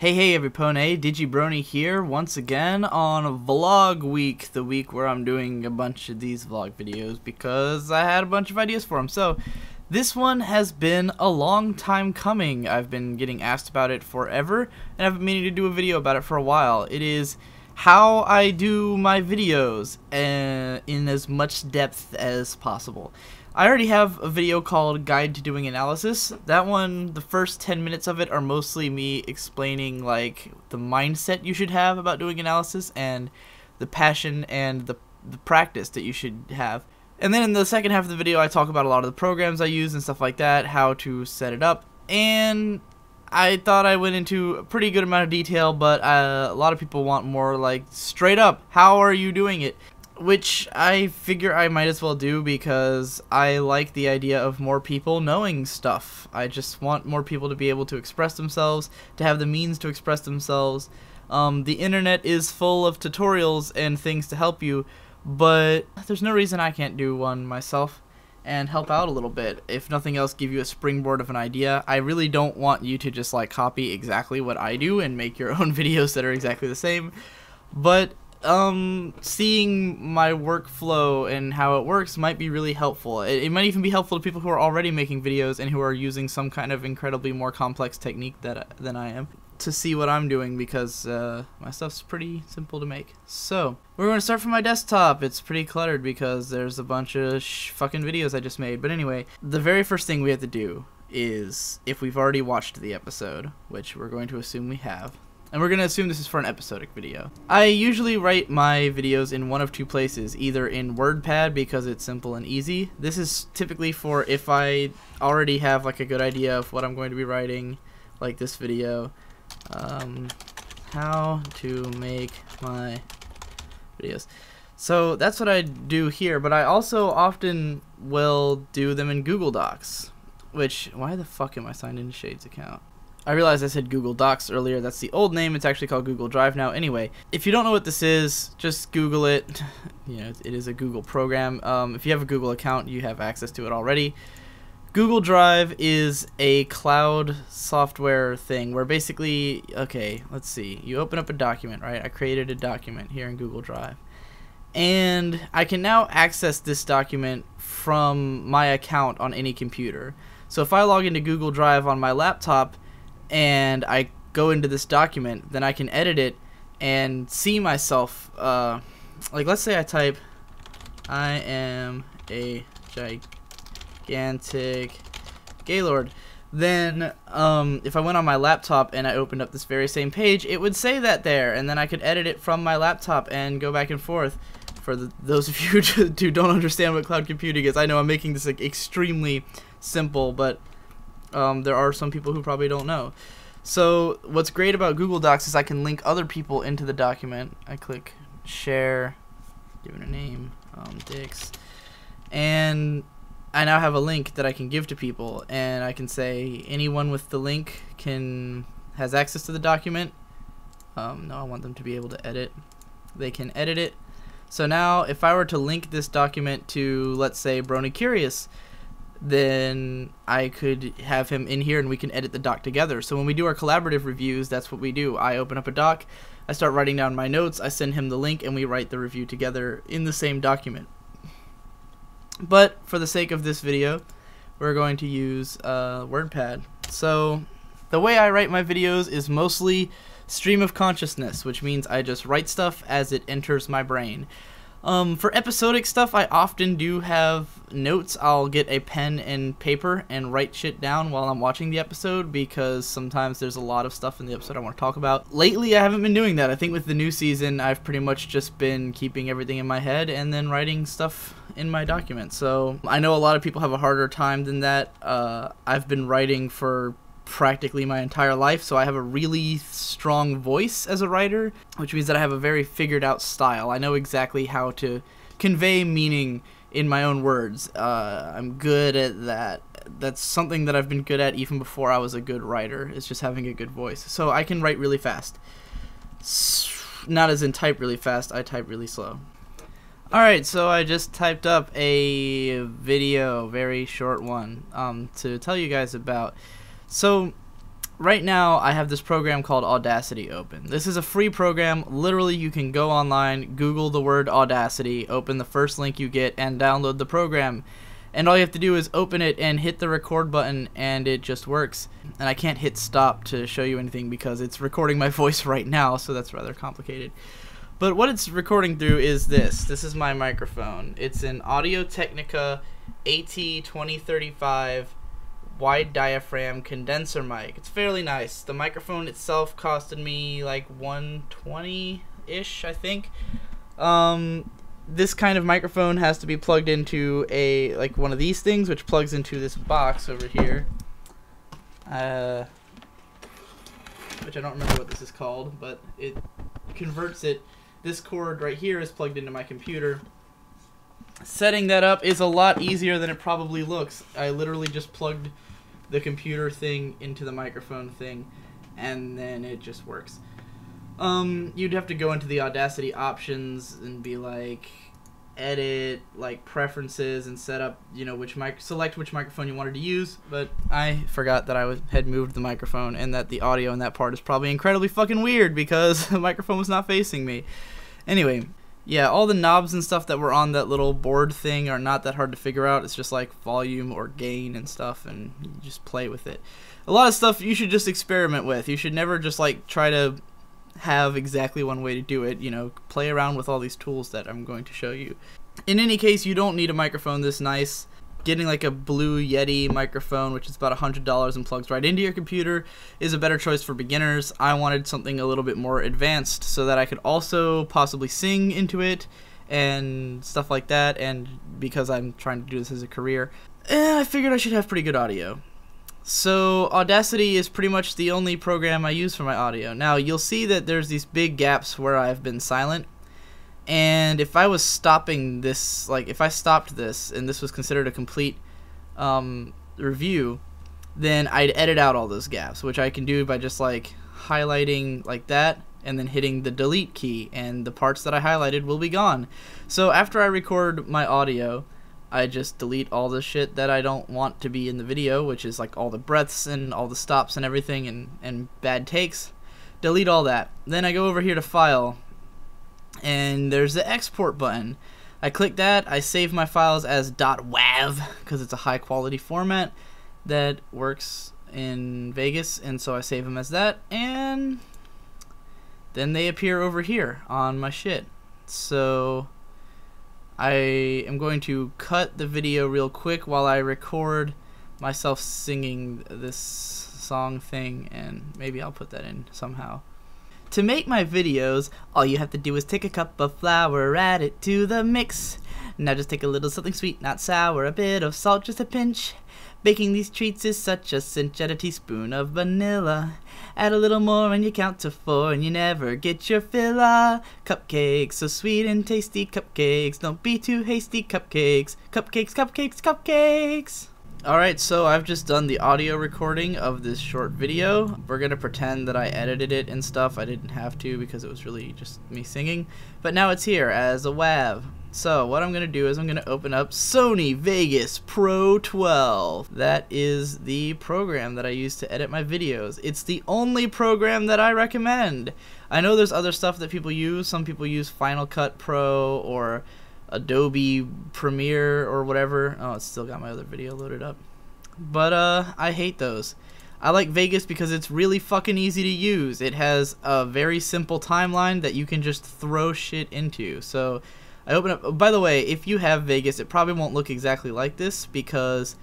Hey everypone, Digibrony here once again on Vlog Week, the week where I'm doing a bunch of these vlog videos because I had a bunch of ideas for them. So this one has been a long time coming. I've been getting asked about it forever and I've been meaning to do a video about it for a while. It is how I do my videos in as much depth as possible. I already have a video called Guide to Doing Analysis. That one, the first 10 minutes of it are mostly me explaining like the mindset you should have about doing analysis and the passion and the practice that you should have. And then in the second half of the video I talk about a lot of the programs I use and stuff like that, how to set it up. And I thought I went into a pretty good amount of detail, but a lot of people want more like straight up, how are you doing it? Which I figure I might as well do because I like the idea of more people knowing stuff. I just want more people to be able to express themselves, to have the means to express themselves. The internet is full of tutorials and things to help you, but there's no reason I can't do one myself and help out a little bit. If nothing else, give you a springboard of an idea. I really don't want you to just like copy exactly what I do and make your own videos that are exactly the same, but seeing my workflow and how it works might be really helpful. It might even be helpful to people who are already making videos and who are using some kind of incredibly more complex technique than I am to see what I'm doing, because my stuff's pretty simple to make. So we're going to start from my desktop. It's pretty cluttered because there's a bunch of fucking videos I just made. But anyway, the very first thing we have to do is, if we've already watched the episode, which we're going to assume we have, and we're going to assume this is for an episodic video. I usually write my videos in one of two places, either in WordPad because it's simple and easy. This is typically for if I already have like a good idea of what I'm going to be writing, like this video. How to make my videos. So that's what I do here, but I also often will do them in Google Docs, which, why the fuck am I signed into Shade's account? I realized I said Google Docs earlier. That's the old name. It's actually called Google Drive now. Anyway, if you don't know what this is, just Google it. You know, it is a Google program. If you have a Google account, you have access to it already. Google Drive is a cloud software thing where basically, okay, let's see. You open up a document, right? I created a document here in Google Drive. And I can now access this document from my account on any computer. So if I log into Google Drive on my laptop, and I go into this document, then I can edit it and see myself, like let's say I type, I am a gigantic gaylord. Then if I went on my laptop and I opened up this very same page, it would say that there, and then I could edit it from my laptop and go back and forth. For those of you who don't understand what cloud computing is, I know I'm making this like extremely simple, but there are some people who probably don't know. So what's great about Google Docs is I can link other people into the document. I click share, give it a name, Dix, and I now have a link that I can give to people, and I can say anyone with the link has access to the document. No, I want them to be able to edit. They can edit it. So now if I were to link this document to, let's say, Brony Curious, then I could have him in here and we can edit the doc together. So when we do our collaborative reviews, that's what we do. I open up a doc, I start writing down my notes, I send him the link, and we write the review together in the same document. But for the sake of this video, we're going to use WordPad. So the way I write my videos is mostly stream of consciousness, which means I just write stuff as it enters my brain. For episodic stuff, I often do have notes. I'll get a pen and paper and write shit down while I'm watching the episode, because sometimes there's a lot of stuff in the episode I want to talk about. Lately, I haven't been doing that. I think with the new season, I've pretty much just been keeping everything in my head and then writing stuff in my document. So I know a lot of people have a harder time than that. I've been writing for practically my entire life, so I have a really strong voice as a writer, which means that I have a very figured out style. I know exactly how to convey meaning in my own words. I'm good at that. That's something that I've been good at even before I was a good writer, is just having a good voice. So I can write really fast. Not as in type really fast, I type really slow. Alright, so I just typed up a video, very short one, to tell you guys about. So right now I have this program called Audacity open. This is a free program. Literally, you can go online, Google the word Audacity, open the first link you get, and download the program. And all you have to do is open it and hit the record button, and it just works. And I can't hit stop to show you anything because it's recording my voice right now, so that's rather complicated. But what it's recording through is this. This is my microphone. It's an Audio-Technica AT2035 wide diaphragm condenser mic. It's fairly nice. The microphone itself costed me like $120-ish, I think. This kind of microphone has to be plugged into like one of these things, which plugs into this box over here. Which I don't remember what this is called, but it converts it. This cord right here is plugged into my computer. Setting that up is a lot easier than it probably looks. I literally just plugged the computer thing into the microphone thing, and then it just works. You'd have to go into the Audacity options and be like, edit, like preferences, and set up, you know, select which microphone you wanted to use. But I forgot that I had moved the microphone, and that the audio in that part is probably incredibly fucking weird because the microphone was not facing me. Anyway, yeah, all the knobs and stuff that were on that little board thing are not that hard to figure out. It's just like volume or gain and stuff, and you just play with it. A lot of stuff you should just experiment with. You should never just like try to have exactly one way to do it. You know, play around with all these tools that I'm going to show you. In any case, you don't need a microphone this nice. Getting like a Blue Yeti microphone, which is about $100 and plugs right into your computer, is a better choice for beginners. I wanted something a little bit more advanced so that I could also possibly sing into it and stuff like that, and because I'm trying to do this as a career, I figured I should have pretty good audio. So Audacity is pretty much the only program I use for my audio. Now you'll see that there's these big gaps where I've been silent. And if I was stopping this, like if I stopped this and this was considered a complete review, then I'd edit out all those gaps, which I can do by just like highlighting like that and then hitting the delete key, and the parts that I highlighted will be gone. So after I record my audio, I just delete all the shit that I don't want to be in the video, which is like all the breaths and all the stops and everything, and bad takes. Delete all that. Then I go over here to File, and there's the export button. I click that, I save my files as .wav because it's a high quality format that works in Vegas, and so I save them as that, and then they appear over here on my shit. So I am going to cut the video real quick while I record myself singing this song thing, and maybe I'll put that in somehow. To make my videos, all you have to do is take a cup of flour, add it to the mix. Now just take a little something sweet, not sour, a bit of salt, just a pinch. Baking these treats is such a cinch. Add a teaspoon of vanilla. Add a little more and you count to 4 and you never get your fill. Cupcakes, so sweet and tasty cupcakes. Don't be too hasty cupcakes. Cupcakes, cupcakes, cupcakes. Alright, so I've just done the audio recording of this short video. We're gonna pretend that I edited it and stuff. I didn't have to because it was really just me singing. But now it's here as a WAV. So what I'm gonna do is I'm gonna open up Sony Vegas Pro 12. That is the program that I use to edit my videos. It's the only program that I recommend. I know there's other stuff that people use. Some people use Final Cut Pro or Adobe Premiere or whatever. Oh, it's still got my other video loaded up. But I hate those. I like Vegas because it's really fucking easy to use. It has a very simple timeline that you can just throw shit into. So I open up. By the way, if you have Vegas, it probably won't look exactly like this because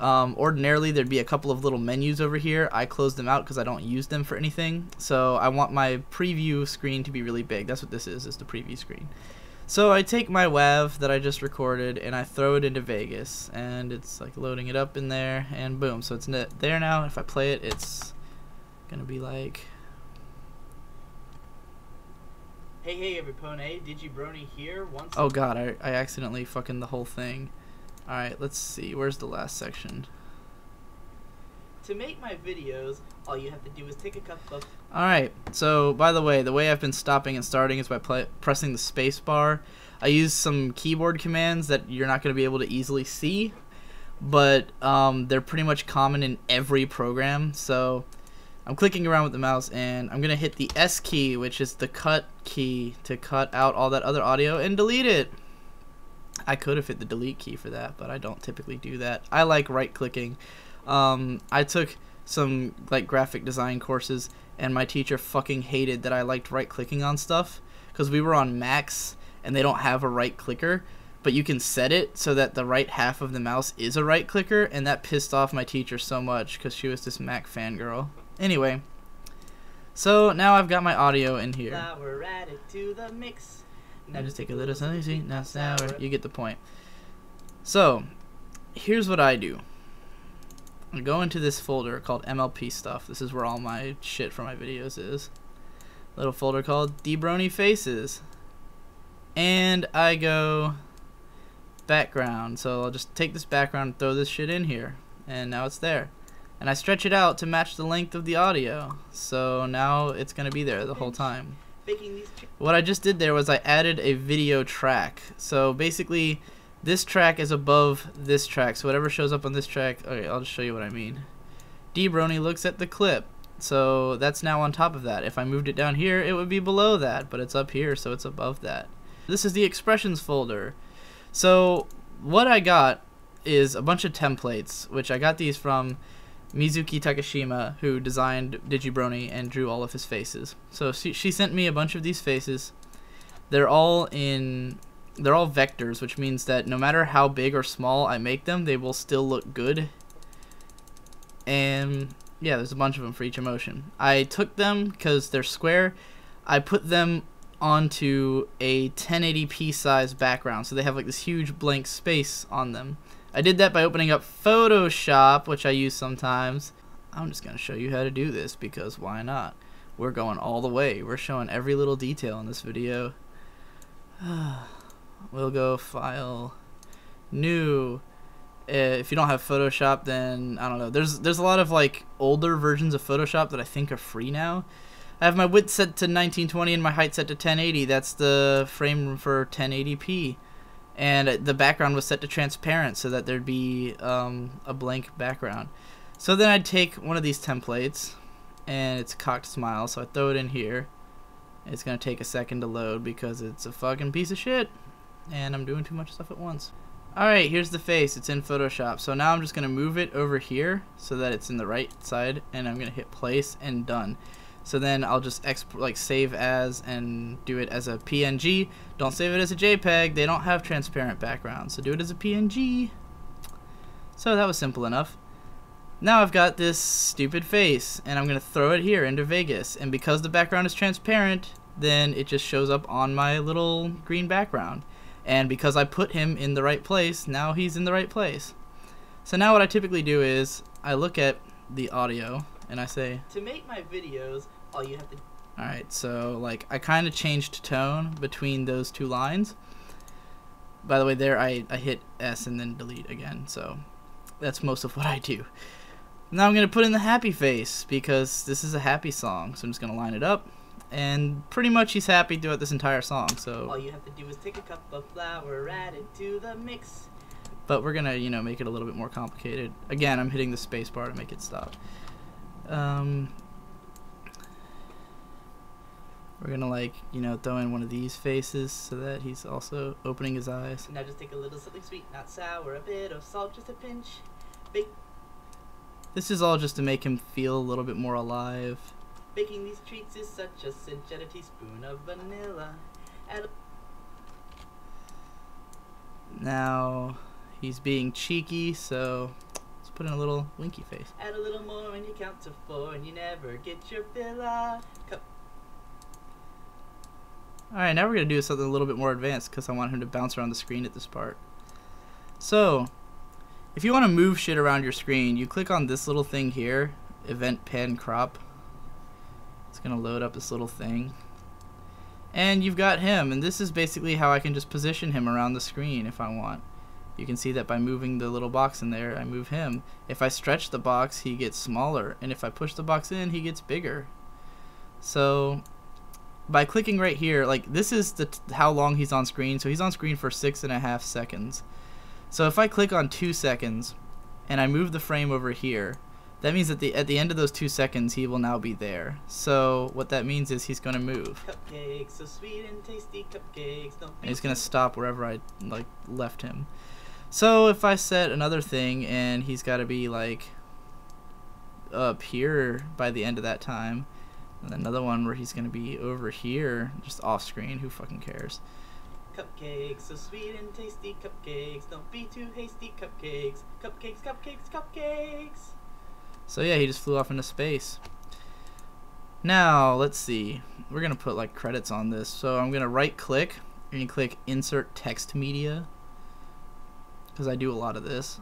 ordinarily there'd be a couple of little menus over here. I close them out because I don't use them for anything. So I want my preview screen to be really big. That's what this is the preview screen. So I take my WAV that I just recorded and I throw it into Vegas, and it's like loading it up in there, and boom, so it's there now. If I play it, it's gonna be like, hey everypone, Digibrony here once. Oh god, I accidentally fucking the whole thing. Alright, let's see, where's the last section? To make my videos, all you have to do is take a cup of... Alright, so by the way I've been stopping and starting is by pressing the space bar. I use some keyboard commands that you're not going to be able to easily see, but they're pretty much common in every program. So I'm clicking around with the mouse, and I'm gonna hit the S key, which is the cut key, to cut out all that other audio and delete it. I could have hit the delete key for that, but I don't typically do that. I like right clicking. I took some like graphic design courses, and my teacher fucking hated that I liked right clicking on stuff, because we were on Macs and they don't have a right clicker, but you can set it so that the right half of the mouse is a right clicker, and that pissed off my teacher so much because she was this Mac fangirl. Anyway, so now I've got my audio in here. Now we're added to the mix. Now just take a little something sweet, not sour. You get the point. So, here's what I do. I go into this folder called MLP stuff. This is where all my shit for my videos is. Little folder called Debrony Faces. And I go background. So I'll just take this background and throw this shit in here. And now it's there. And I stretch it out to match the length of the audio. So now it's going to be there the whole time. What I just did there was I added a video track. So basically, this track is above this track. So whatever shows up on this track, okay, I'll just show you what I mean. Debrony looks at the clip. So that's now on top of that. If I moved it down here, it would be below that, but it's up here, so it's above that. This is the expressions folder. So what I got is a bunch of templates, which I got these from Mizuki Takashima, who designed Digibrony and drew all of his faces. So she sent me a bunch of these faces. They're all vectors, which means that no matter how big or small I make them, they will still look good. And yeah, there's a bunch of them for each emotion. I took them because they're square. I put them onto a 1080p size background, so they have like this huge blank space on them. I did that by opening up Photoshop, which I use sometimes. I'm just going to show you how to do this because why not? We're going all the way. We're showing every little detail in this video. We'll go File, New. If you don't have Photoshop, then I don't know. There's a lot of like older versions of Photoshop that I think are free now. I have my width set to 1920 and my height set to 1080. That's the frame for 1080p. And the background was set to transparent so that there'd be a blank background. So then I'd take one of these templates, and it's a cocked smile, so I throw it in here. It's gonna take a second to load because it's a fucking piece of shit, and I'm doing too much stuff at once. Alright, here's the face. It's in Photoshop. So now I'm just gonna move it over here so that it's in the right side, and I'm gonna hit place and done. So then I'll just save as and do it as a PNG. Don't save it as a JPEG. They don't have transparent backgrounds, so do it as a PNG. So that was simple enough. Now I've got this stupid face, and I'm going to throw it here into Vegas. And because the background is transparent, then it just shows up on my little green background. And because I put him in the right place, now he's in the right place. So now what I typically do is I look at the audio, and I say, to make my videos, all you have to... Alright, so like I kind of changed tone between those two lines. By the way, there I hit S and then delete again, so that's most of what I do. Now I'm going to put in the happy face because this is a happy song, so I'm just going to line it up. And pretty much he's happy throughout this entire song, so... all you have to do is take a cup of flour, add it to the mix. But we're going to, you know, make it a little bit more complicated. Again, I'm hitting the space bar to make it stop. We're gonna, like, you know, throw in one of these faces so that he's also opening his eyes. Now just take a little something sweet, not sour, a bit of salt, just a pinch. This is all just to make him feel a little bit more alive. Baking these treats is such a cinch. Add a teaspoon of vanilla. Now he's being cheeky, so let's put in a little winky face. Add a little more and you count to 4 and you never get your fill of. Alright, now we're going to do something a little bit more advanced because I want him to bounce around the screen at this part. So, if you want to move shit around your screen, you click on this little thing here, Event Pan Crop. It's going to load up this little thing. And you've got him, and this is basically how I can just position him around the screen if I want. You can see that by moving the little box in there, I move him. If I stretch the box, he gets smaller, and if I push the box in, he gets bigger. So by clicking right here, like this is how long he's on screen. So he's on screen for 6.5 seconds. So if I click on 2 seconds and I move the frame over here, That means that at the end of those 2 seconds, he will now be there. So what that means is he's gonna move. Cupcakes, so sweet and tasty cupcakes. Don't And he's gonna stop wherever I like left him. So if I set another thing and he's got to be like up here by the end of that time, and another one where he's gonna be over here, just off screen. Who fucking cares? Cupcakes, so sweet and tasty cupcakes. Don't be too hasty cupcakes. Cupcakes, cupcakes, cupcakes. So yeah, he just flew off into space. Now, let's see. We're going to put like credits on this. So I'm going to right click and click insert text media, because I do a lot of this.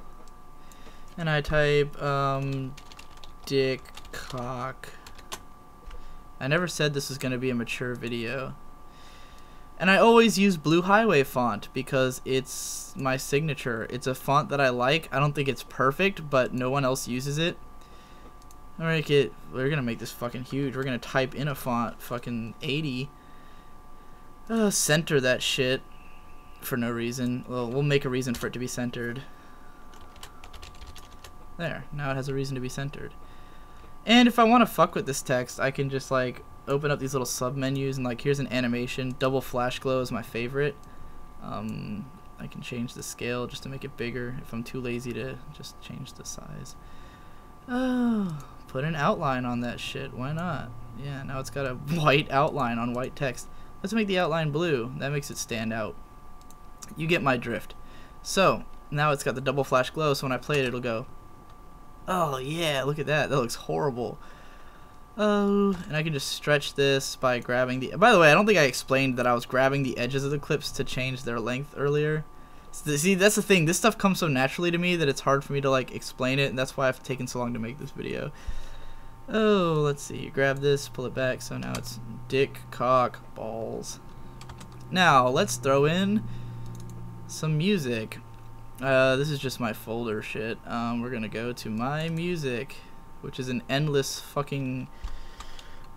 And I type dick cock. I never said this was going to be a mature video. And I always use Blue Highway font because it's my signature. It's a font that I like. I don't think it's perfect, but no one else uses it. We're gonna make this fucking huge. We're gonna type in a font fucking 80. Center that shit for no reason. Well, we'll make a reason for it to be centered. There, now it has a reason to be centered. And if I want to fuck with this text, I can just like open up these little sub menus and like here's an animation. Double flash glow is my favorite. I can change the scale just to make it bigger if I'm too lazy to just change the size. Oh, put an outline on that shit. Why not? Yeah, now it's got a white outline on white text. Let's make the outline blue. That makes it stand out. You get my drift. So now it's got the double flash glow, so when I play it, it'll go, oh yeah, look at that. That looks horrible. Oh, and I can just stretch this by grabbing the... By the way, I don't think I explained that I was grabbing the edges of the clips to change their length earlier. See, that's the thing. This stuff comes so naturally to me that it's hard for me to like explain it, and that's why I've taken so long to make this video. Oh, let's see. Grab this, pull it back, so now it's dick, cock, balls. Now, let's throw in some music. This is just my folder shit. We're gonna go to my music, which is an endless fucking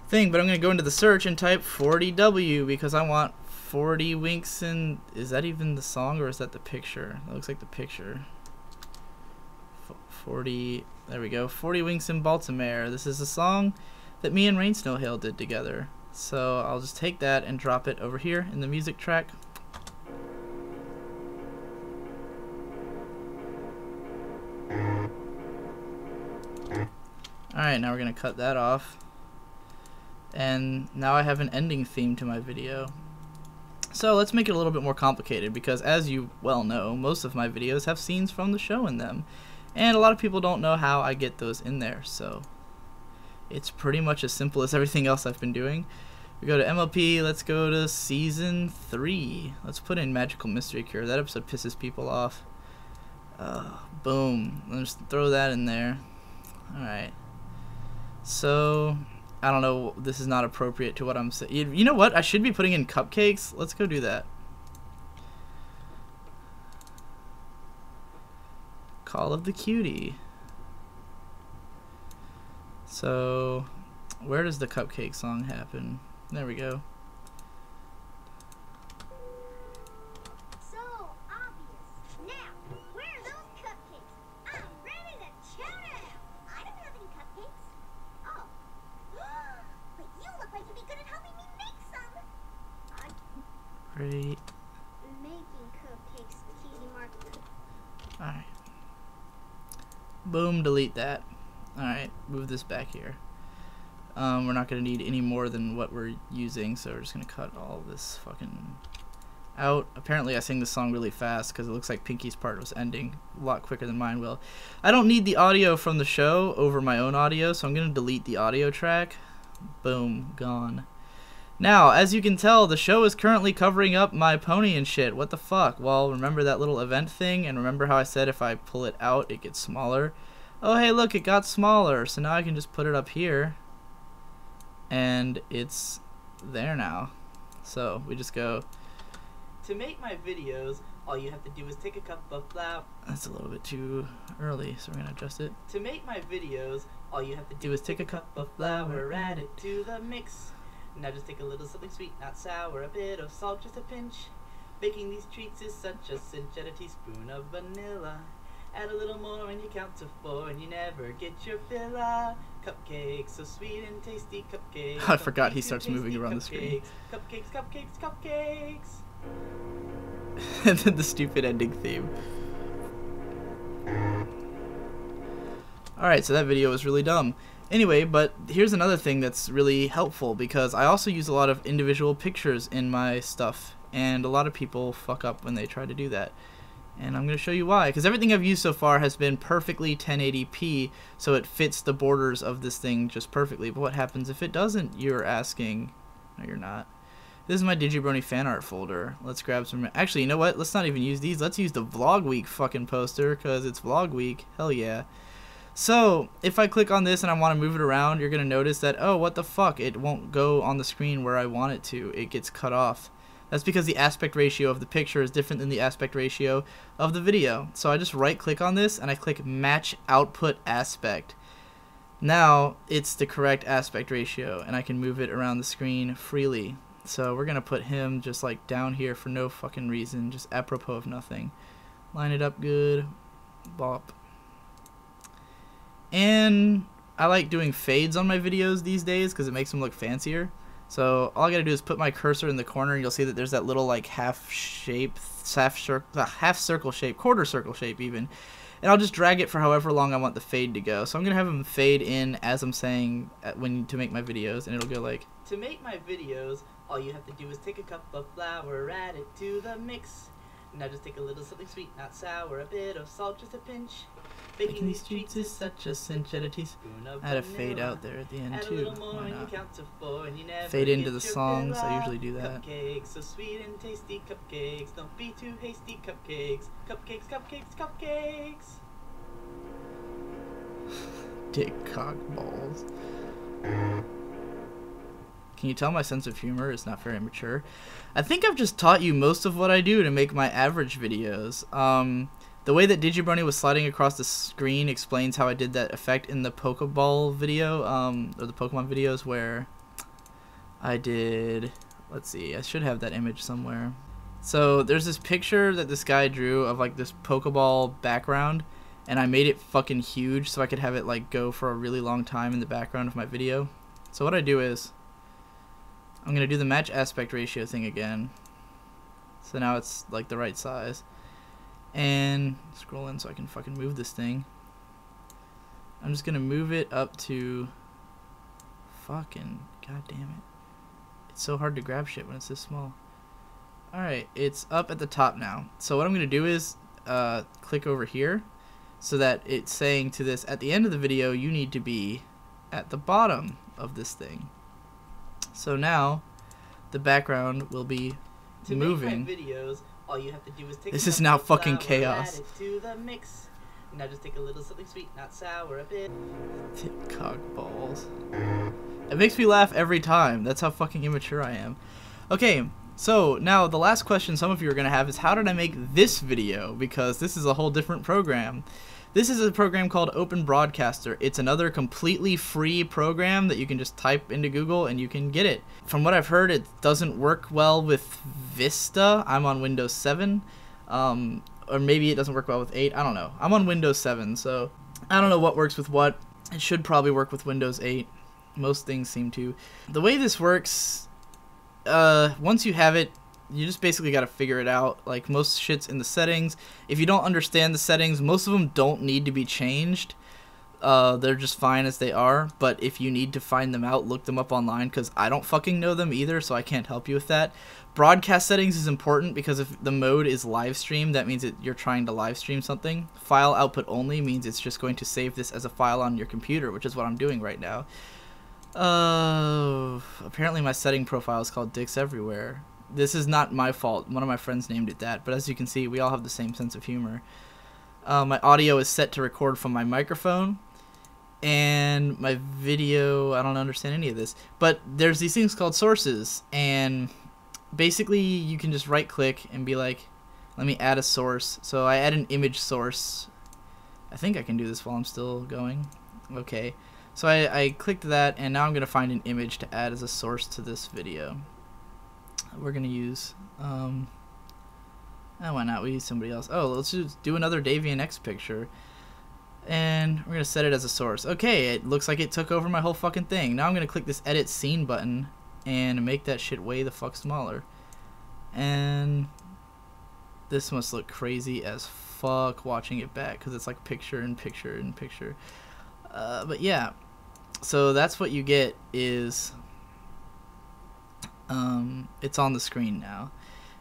thing, but I'm gonna go into the search and type 40W because I want 40 winks in... Is that even the song or is that the picture? That looks like the picture. 40... There we go. 40 winks in Baltimore. This is a song that me and Rain Snow Hail did together. So I'll just take that and drop it over here in the music track. Alright, now we're going to cut that off. And now I have an ending theme to my video. So let's make it a little bit more complicated because, as you well know, most of my videos have scenes from the show in them. And a lot of people don't know how I get those in there, so it's pretty much as simple as everything else I've been doing. We go to MLP, let's go to Season 3. Let's put in Magical Mystery Cure. That episode pisses people off. Boom. Let's throw that in there. Alright. So... I don't know, this is not appropriate to what I'm saying. You know what? I should be putting in cupcakes. Let's go do that. Call of the Cutie. So, where does the cupcake song happen? There we go. So obvious. Now, where are those cupcakes? I'm ready to chow down. I don't have any cupcakes. Oh. But you look like you'd be good at helping me make some. Great. Making cupcakes, cheesy marker. Alright. Boom, delete that. Alright, move this back here. We're not going to need any more than what we're using, so we're just going to cut all this fucking out. Apparently I sing this song really fast because it looks like Pinky's part was ending a lot quicker than mine will. I don't need the audio from the show over my own audio, so I'm going to delete the audio track. Boom, gone. Now, as you can tell, the show is currently covering up my pony and shit. What the fuck? Well, remember that little event thing? And remember how I said if I pull it out, it gets smaller? Oh, hey, look, it got smaller. So now I can just put it up here. And it's there now. So we just go... To make my videos, all you have to do is take a cup of flour. That's a little bit too early, so we're going to adjust it. To make my videos, all you have to do is take a cup of flour, add it to the mix. Now just take a little something sweet, not sour, a bit of salt, just a pinch. Baking these treats is such a cinch, add a teaspoon of vanilla. Add a little more and you count to 4 and you never get your fill of cupcakes. So sweet and tasty cupcakes. I forgot he starts moving around the screen. Cupcakes, cupcakes, cupcakes. And then the stupid ending theme. Alright, so that video was really dumb. Anyway, but here's another thing that's really helpful, because I also use a lot of individual pictures in my stuff, and a lot of people fuck up when they try to do that. And I'm going to show you why, because everything I've used so far has been perfectly 1080p, so it fits the borders of this thing just perfectly. But what happens if it doesn't, you're asking? No, you're not. This is my Digibrony fan art folder. Let's grab some. Actually, you know what? Let's not even use these. Let's use the Vlog Week fucking poster, because it's Vlog Week. Hell yeah. So, if I click on this and I want to move it around, you're going to notice that, oh, what the fuck? It won't go on the screen where I want it to. It gets cut off. That's because the aspect ratio of the picture is different than the aspect ratio of the video. So I just right click on this and I click Match Output Aspect. Now, it's the correct aspect ratio, and I can move it around the screen freely. So we're going to put him just like down here for no fucking reason, just apropos of nothing. Line it up good. Bop. And I like doing fades on my videos these days because it makes them look fancier. So all I gotta do is put my cursor in the corner, and you'll see that there's that little like half circle shape, quarter circle shape even. And I'll just drag it for however long I want the fade to go. So I'm gonna have them fade in as I'm saying to make my videos, and it'll go like. To make my videos, all you have to do is take a cup of flour, add it to the mix. Now just take a little something sweet, not sour, a bit of salt, just a pinch. Baking these treats is such a cinch. Add a teaspoon of vanilla. Add a fade out there at the end too. Why not? Fade into the songs. I usually do that. Cupcakes, so sweet and tasty cupcakes. Don't be too hasty cupcakes. Cupcakes, cupcakes, cupcakes. Dick cock balls. Can you tell my sense of humor is not very mature? I think I've just taught you most of what I do to make my average videos. The way that Digibrony was sliding across the screen explains how I did that effect in the Pokeball video, or the Pokemon videos where I did, let's see, I should have that image somewhere. So there's this picture that this guy drew of like this Pokeball background, and I made it fucking huge so I could have it like go for a really long time in the background of my video. So what I do is, I'm going to do the match aspect ratio thing again. So now it's like the right size. And scroll in so I can fucking move this thing. I'm just going to move it up to fucking, god damn it. It's so hard to grab shit when it's this small. Alright, it's up at the top now. So what I'm going to do is click over here so that it's saying to this, at the end of the video, you need to be at the bottom of this thing. So now the background will be moving. To make my videos, all you have to do is take this is now fucking chaos. Add it to the mix. Now just take a little something sweet, not sour, a bit. Cock balls. It makes me laugh every time. That's how fucking immature I am. Okay, so now the last question some of you are gonna have is, how did I make this video? Because this is a whole different program. This is a program called Open Broadcaster. It's another completely free program that you can just type into Google and you can get it. From what I've heard, it doesn't work well with Vista. I'm on Windows 7. Or maybe it doesn't work well with 8. I don't know. I'm on Windows 7, so I don't know what works with what. It should probably work with Windows 8. Most things seem to. The way this works, once you have it, you just basically got to figure it out. Like, most shit's in the settings. If you don't understand the settings, most of them don't need to be changed. They're just fine as they are. But if you need to find them out, look them up online, because I don't fucking know them either, so I can't help you with that. Broadcast settings is important because if the mode is live stream, that means that you're trying to live stream something. File output only means it's just going to save this as a file on your computer, which is what I'm doing right now. Apparently my setting profile is called Dicks Everywhere. This is not my fault. One of my friends named it that, but as you can see, we all have the same sense of humor. My audio is set to record from my microphone, and my video, I don't understand any of this, but there's these things called sources, and basically you can just right click and be like, let me add a source. So I add an image source. I think I can do this while I'm still going. Okay, so I clicked that, and now I'm gonna find an image to add as a source to this video. We're gonna use Why not? We use somebody else. Oh, let's just do another Davian X picture. And we're going to set it as a source. Okay, it looks like it took over my whole fucking thing. Now I'm going to click this edit scene button and make that shit way the fuck smaller. And this must look crazy as fuck watching it back because it's like picture and picture and picture. But yeah, so that's what you get is it's on the screen now.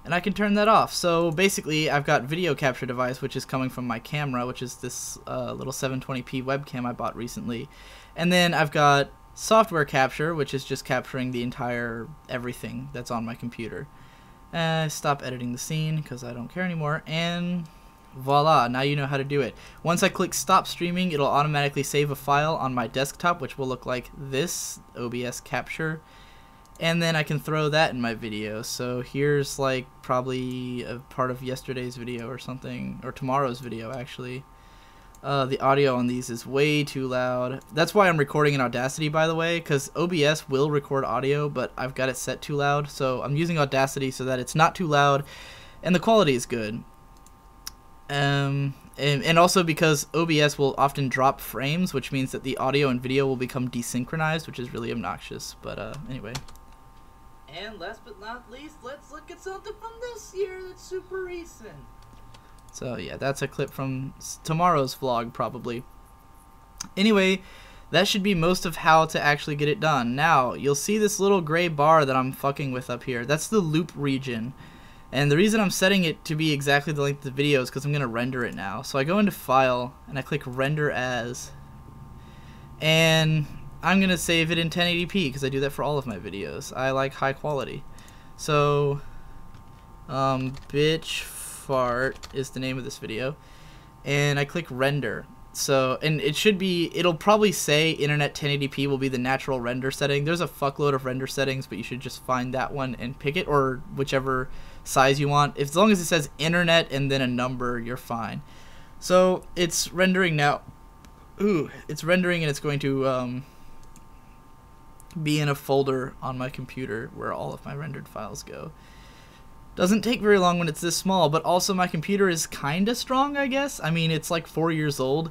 And I can turn that off. So basically, I've got video capture device, which is coming from my camera, which is this little 720p webcam I bought recently. And then I've got software capture, which is just capturing the entire everything that's on my computer. Stop editing the scene because I don't care anymore. And voila, now you know how to do it. Once I click stop streaming, it'll automatically save a file on my desktop, which will look like this, OBS capture. And then I can throw that in my video. So here's like probably a part of yesterday's video or something, or tomorrow's video actually. The audio on these is way too loud. That's why I'm recording in Audacity, by the way, because OBS will record audio, but I've got it set too loud. So I'm using Audacity so that it's not too loud and the quality is good. And also because OBS will often drop frames, which means that the audio and video will become desynchronized, which is really obnoxious. But anyway. And last but not least, let's look at something from this year that's super recent. So yeah, that's a clip from tomorrow's vlog probably. Anyway, that should be most of how to actually get it done. Now, you'll see this little gray bar that I'm fucking with up here. That's the loop region. And the reason I'm setting it to be exactly the length of the video is because I'm going to render it now. So I go into File, and I click Render As. And I'm going to save it in 1080p because I do that for all of my videos. I like high quality. So, Bitch Fart is the name of this video. And I click Render. So, and it should be, it'll probably say Internet 1080p will be the natural render setting. There's a fuckload of render settings, but you should just find that one and pick it, or whichever size you want. As long as it says Internet and then a number, you're fine. So, it's rendering now. Ooh, it's rendering and it's going to, be in a folder on my computer where all of my rendered files go. Doesn't take very long when it's this small, but also my computer is kinda strong, I guess. I mean, it's like 4 years old,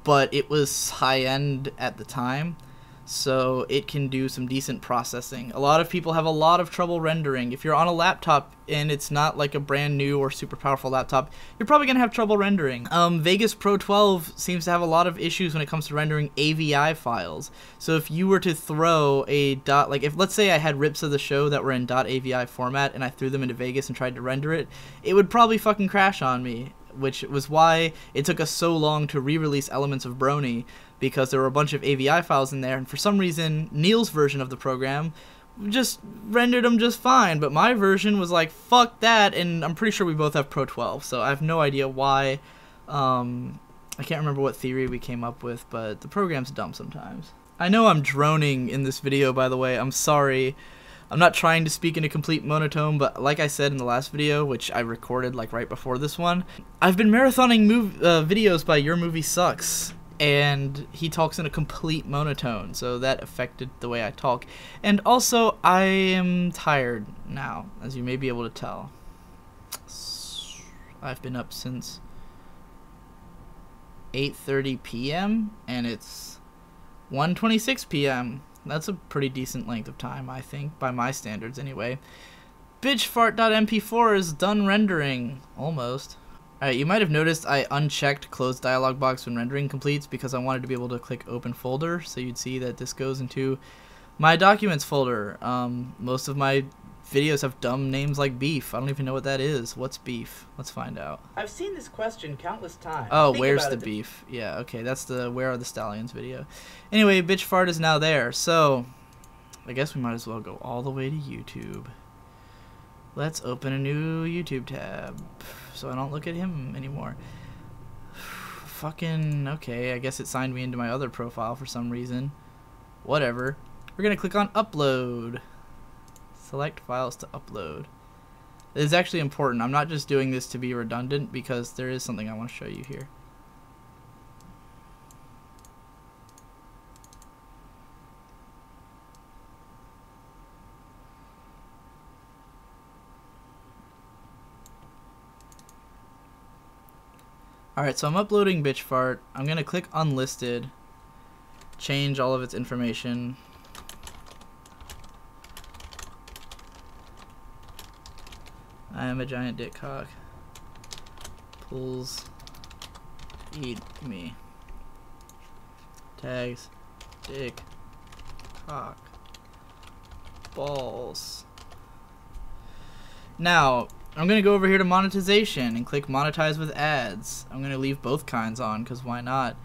but it was high-end at the time, so it can do some decent processing. A lot of people have a lot of trouble rendering. If you're on a laptop and it's not like a brand new or super powerful laptop, you're probably gonna have trouble rendering. Vegas Pro 12 seems to have a lot of issues when it comes to rendering AVI files. So if you were to throw a if let's say I had rips of the show that were in .avi format and I threw them into Vegas and tried to render it, it would probably fucking crash on me, which was why it took us so long to re-release Elements of Brony, because there were a bunch of AVI files in there, and for some reason, Neil's version of the program just rendered them just fine, but my version was like, fuck that, and I'm pretty sure we both have Pro 12, so I have no idea why. I can't remember what theory we came up with, but the program's dumb sometimes. I know I'm droning in this video, by the way, I'm sorry. I'm not trying to speak in a complete monotone, but like I said in the last video, which I recorded like right before this one, I've been marathoning videos by Your Movie Sucks, and he talks in a complete monotone, so that affected the way I talk. And also, I am tired now, as you may be able to tell. I've been up since 8:30 p.m. and it's 1:26 p.m. That's a pretty decent length of time, I think, by my standards anyway. Bitchfart.mp4 is done rendering. Almost. Alright, you might have noticed I unchecked close dialog box when rendering completes because I wanted to be able to click open folder, so you'd see that this goes into my documents folder. Most of my videos have dumb names like beef. I don't even know what that is. What's beef? Let's find out. I've seen this question countless times. Oh, where's the beef? Yeah, okay, that's the Where Are the Stallions video. Anyway, Bitch Fart is now there, so I guess we might as well go all the way to YouTube. Let's open a new YouTube tab so I don't look at him anymore. Fucking, okay, I guess it signed me into my other profile for some reason. Whatever. We're gonna click on upload. Select files to upload. It is actually important. I'm not just doing this to be redundant because there is something I want to show you here. Alright, so I'm uploading Bitch Fart. I'm going to click unlisted, change all of its information. I am a giant dick cock. Pulls. Eat me. Tags. Dick. Cock. Balls. Now, I'm going to go over here to monetization and click monetize with ads. I'm going to leave both kinds on because why not?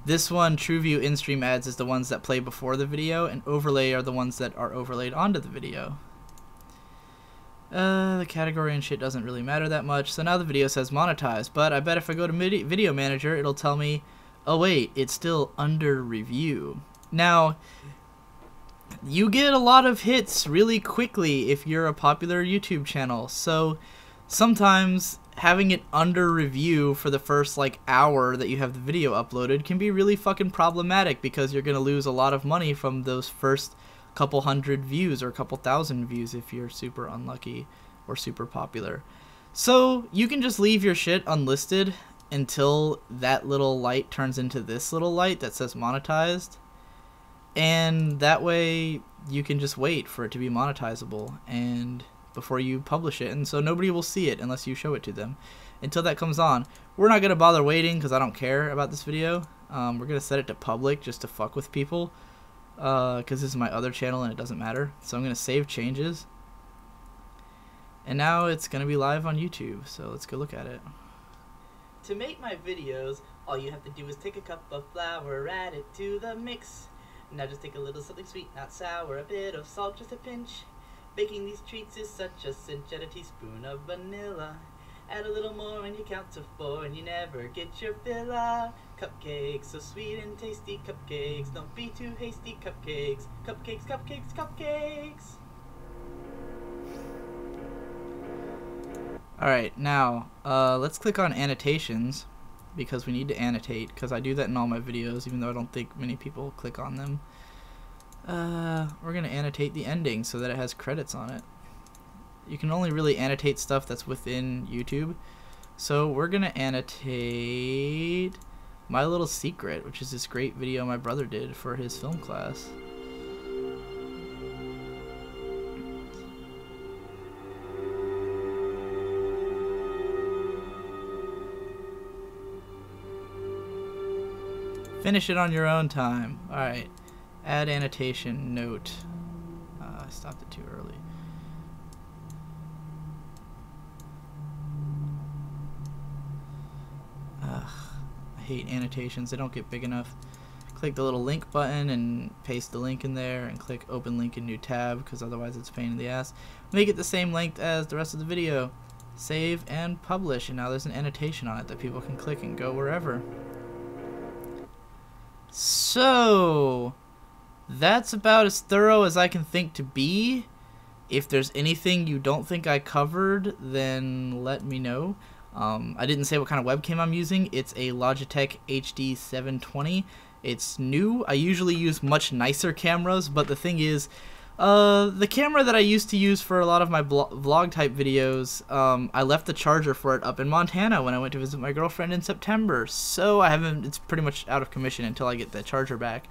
This one, TrueView in-stream ads, is the ones that play before the video, and overlay are the ones that are overlaid onto the video. The category and shit doesn't really matter that much. So now the video says monetize, but I bet if I go to Video Manager, it'll tell me, oh wait, it's still under review. Now, you get a lot of hits really quickly if you're a popular YouTube channel. So sometimes having it under review for the first like hour that you have the video uploaded can be really fucking problematic because you're going to lose a lot of money from those first couple hundred views or a couple thousand views if you're super unlucky or super popular. So you can just leave your shit unlisted until that little light turns into this little light that says monetized, and that way you can just wait for it to be monetizable and before you publish it, and so nobody will see it unless you show it to them. Until that comes on, we're not gonna bother waiting because I don't care about this video. We're gonna set it to public just to fuck with people. Because this is my other channel and it doesn't matter. So I'm going to save changes. And now it's going to be live on YouTube. So let's go look at it. To make my videos, all you have to do is take a cup of flour, add it to the mix. Now just take a little something sweet, not sour, a bit of salt, just a pinch. Baking these treats is such a cinch, add a teaspoon of vanilla. Add a little more and you count to 4 and you never get your fill of cupcakes. So sweet and tasty cupcakes, don't be too hasty cupcakes. Cupcakes, cupcakes, cupcakes. Alright, now let's click on annotations because we need to annotate, because I do that in all my videos even though I don't think many people click on them. We're going to annotate the ending so that it has credits on it. You can only really annotate stuff that's within YouTube. So we're going to annotate My Little Secret, which is this great video my brother did for his film class. Finish it on your own time. Alright. Add annotation note. I stopped it too early. I hate annotations, they don't get big enough. Click the little link button and paste the link in there and click open link in new tab because otherwise it's a pain in the ass. Make it the same length as the rest of the video. Save and publish, and now there's an annotation on it that people can click and go wherever. So that's about as thorough as I can think to be. If there's anything you don't think I covered, then let me know. I didn't say what kind of webcam I'm using. It's a Logitech HD 720. It's new. I usually use much nicer cameras, but the thing is, the camera that I used to use for a lot of my vlog type videos, I left the charger for it up in Montana when I went to visit my girlfriend in September. So it's pretty much out of commission until I get the charger back.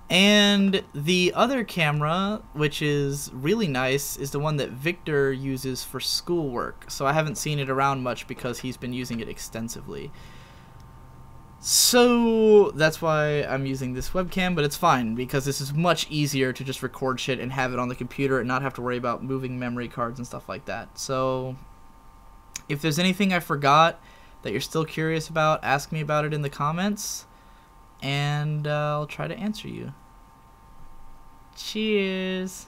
And the other camera, which is really nice, is the one that Victor uses for schoolwork. So I haven't seen it around much because he's been using it extensively. So that's why I'm using this webcam, but it's fine because this is much easier to just record shit and have it on the computer and not have to worry about moving memory cards and stuff like that. So if there's anything I forgot that you're still curious about, ask me about it in the comments. And I'll try to answer you. Cheers.